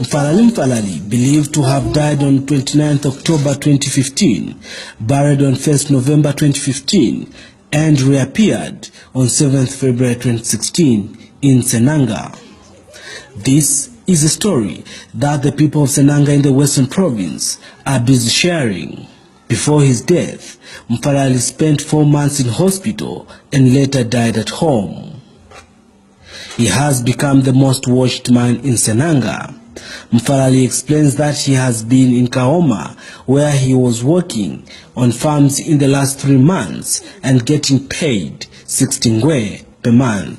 Mfalali, believed to have died on 29th October 2015, buried on 1st November 2015, and reappeared on 7th February 2016 in Senanga. This is a story that the people of Senanga in the Western Province are busy sharing. Before his death, Mfalali spent 4 months in hospital and later died at home. He has become the most watched man in Senanga. Mfalali explains that he has been in Kaoma, where he was working on farms in the last 3 months and getting paid 16 ngwe per month.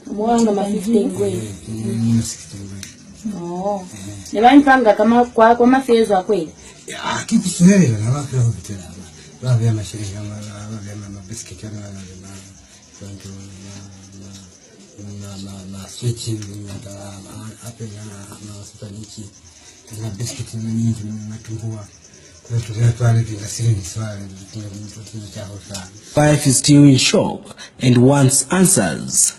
Mwanga mafitengwe. Oh. Nebanipanga kama kwa mafezo akweli. Ya kikuswele na wapi wa vitela. Wapi ya mashirika wapi ya mabiskiti na switching na hapo na hospitali na biskiti nyingi natumbua. Wife is still in shock and wants answers.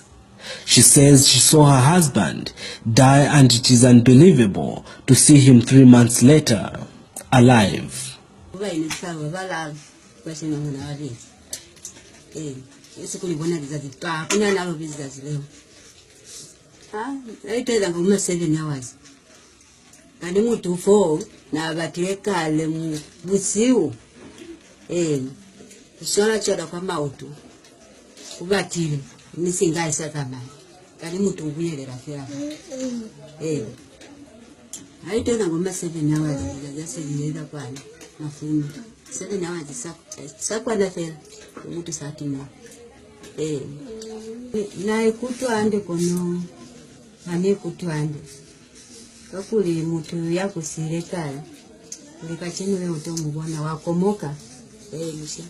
She says she saw her husband die and it is unbelievable to see him 3 months later, alive. Kandi mutu fo na batekale mu busiu ushona choda kwa mautu ubatile nisinga isa kama kandi mutu ubuyelera fera aitena ngoma 7 hours jajaseleza kwana mafumu 7 hours sakwa na fera mutu satima na ikutwande kono ani kutwande kakuli mutu yako serikali likachenwe utomubona wakomoka msha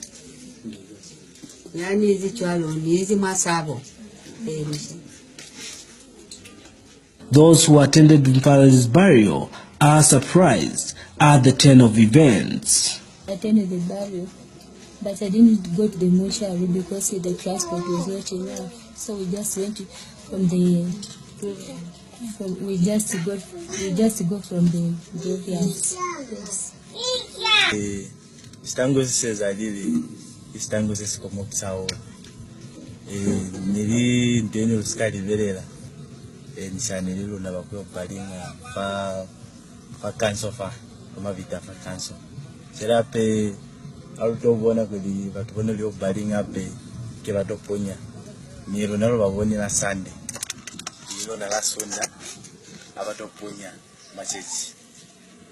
yani hizi chwalo ni hizi masabo msha. Those who attended Mfalali's burial are surprised at the turn of events. I attended the burial, but I didn't go to the mortuary because the transport was not enough. So we just went from the we just go from the graveyard. Istango sezalile istango sesikomokisao nili ndeni usikali velela nishanelilo nabakuyo balinga fa cancer fa kama vita fa cancer serape alutobona kweli batubona lyo balinga pe ke batoponya niro nalo babone na Sunday niro na la Sonda abatoponya machechi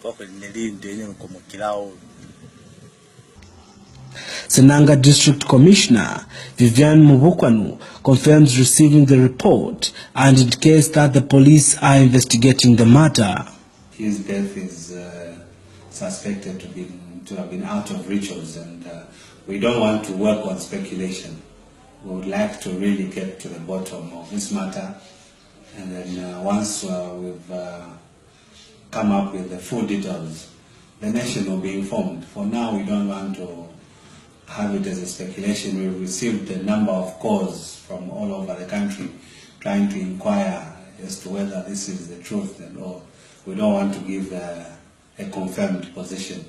kwa kweli nili ndeni ukomokilao. Senanga District Commissioner Vivian Mubukwanu confirms receiving the report and indicates that the police are investigating the matter. His death is suspected to have been out of rituals, and we don't want to work on speculation. We would like to really get to the bottom of this matter, and then once we've come up with the full details, the nation will be informed. For now, we don't want to have it as a speculation. We've received a number of calls from all over the country trying to inquire as to whether this is the truth and all. We don't want to give a confirmed position.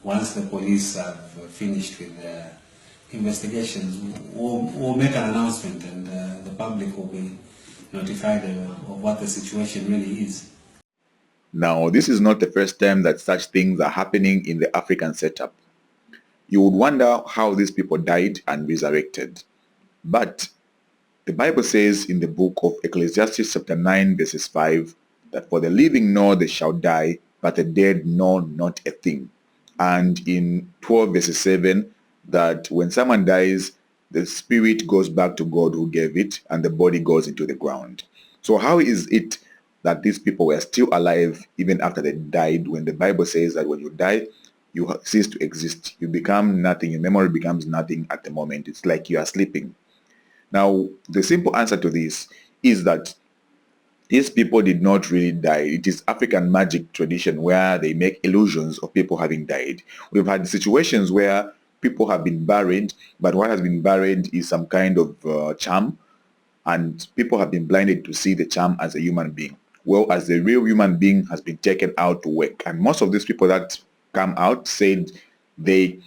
Once the police have finished with their investigations, we'll make an announcement, and the public will be notified of what the situation really is. Now, this is not the first time that such things are happening in the African setup. You would wonder how these people died and resurrected. But the Bible says in the book of Ecclesiastes chapter 9 verses 5 that for the living know they shall die, but the dead know not a thing. And in 12 verses 7 that when someone dies, the spirit goes back to God who gave it and the body goes into the ground. So how is it that these people were still alive even after they died, when the Bible says that when you die, you cease to exist. You become nothing. Your memory becomes nothing at the moment. It's like you are sleeping. Now, the simple answer to this is that these people did not really die. It is African magic tradition where they make illusions of people having died. We've had situations where people have been buried, but what has been buried is some kind of charm, and people have been blinded to see the charm as a human being. Well, as the real human being has been taken out to work. And most of these people that come out said they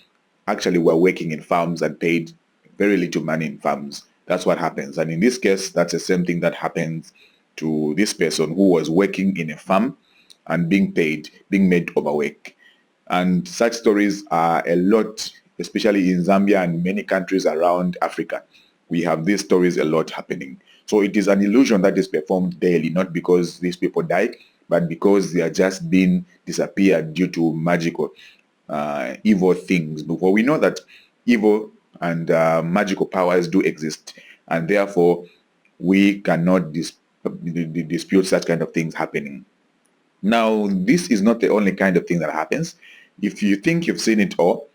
actually were working in farms and paid very little money in farms. That's what happens. And in this case, that's the same thing that happens to this person who was working in a farm and being paid, being made to overwork. And such stories are a lot, especially in Zambia and many countries around Africa. We have these stories a lot happening. So it is an illusion that is performed daily, not because these people die, but because they are just being disappeared due to magical evil things. Before we know that evil and magical powers do exist, and therefore we cannot dispute such kind of things happening. Now, this is not the only kind of thing that happens. If you think you've seen it all,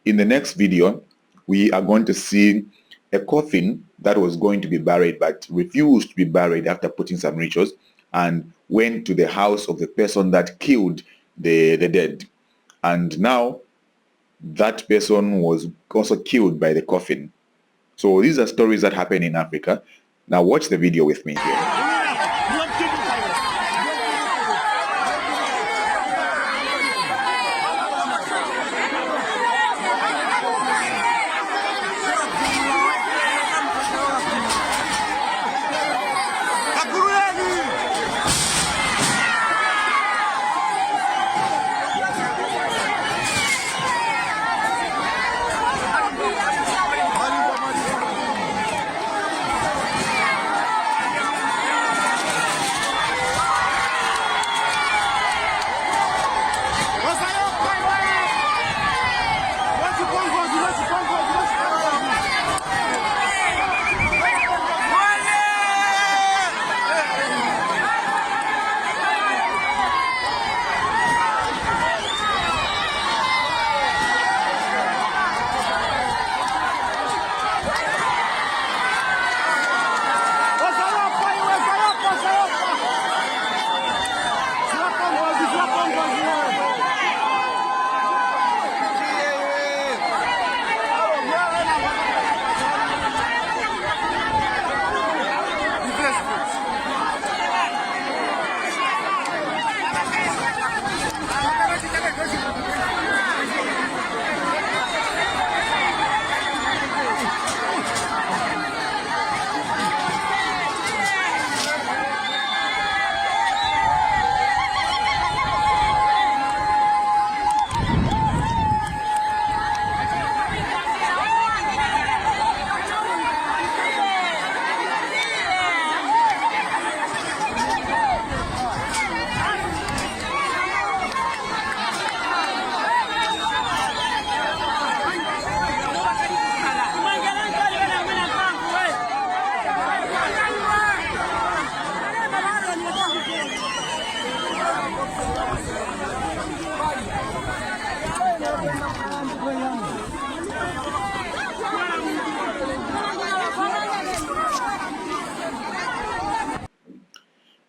in the next video, we are going to see a coffin that was going to be buried but refused to be buried after putting some rituals and went to the house of the person that killed the dead. And now that person was also killed by the coffin. So these are stories that happen in Africa. Now watch the video with me here.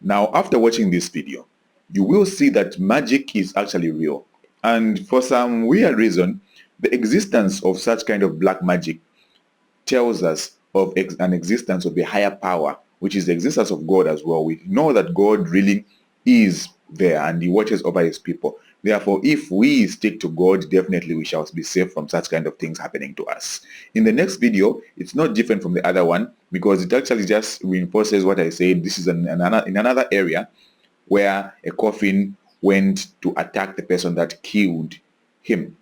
Now, after watching this video, you will see that magic is actually real. And for some weird reason, the existence of such kind of black magic tells us of an existence of a higher power, which is the existence of God as well. We know that God really is there and he watches over his people. Therefore, if we stick to God, definitely we shall be safe from such kind of things happening to us. In the next video, it's not different from the other one because it actually just reinforces what I said. This is in another area where a coffin went to attack the person that killed him.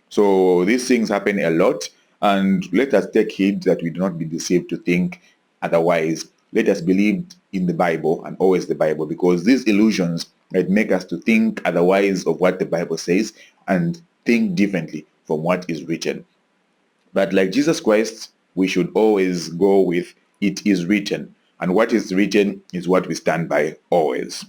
So these things happen a lot, and let us take heed that we do not be deceived to think otherwise. Let us believe in the Bible and always the Bible, because these illusions might make us to think otherwise of what the Bible says and think differently from what is written. But like Jesus Christ, we should always go with it is written, and what is written is what we stand by always.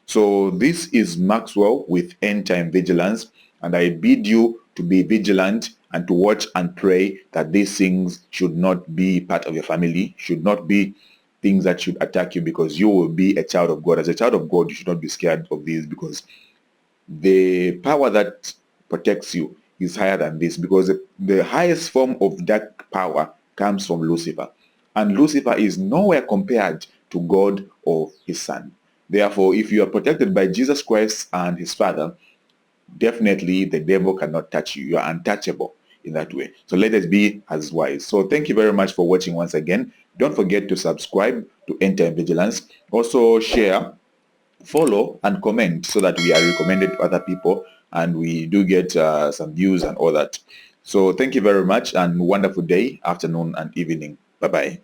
So this is Maxwell with End Time Vigilance, and I bid you to be vigilant and to watch and pray that these things should not be part of your family, should not be things that should attack you, because you will be a child of God. As a child of God, you should not be scared of these, because the power that protects you is higher than this, because the highest form of dark power comes from Lucifer, and Lucifer is nowhere compared to God or his son. Therefore, if you are protected by Jesus Christ and his Father, definitely the devil cannot touch you. You are untouchable in that way. So let us be as wise. So thank you very much for watching once again. Don't forget to subscribe to End Time Vigilance. Also share, follow, and comment so that we are recommended to other people and we do get some views and all that. So thank you very much, and wonderful day, afternoon, and evening. Bye-bye.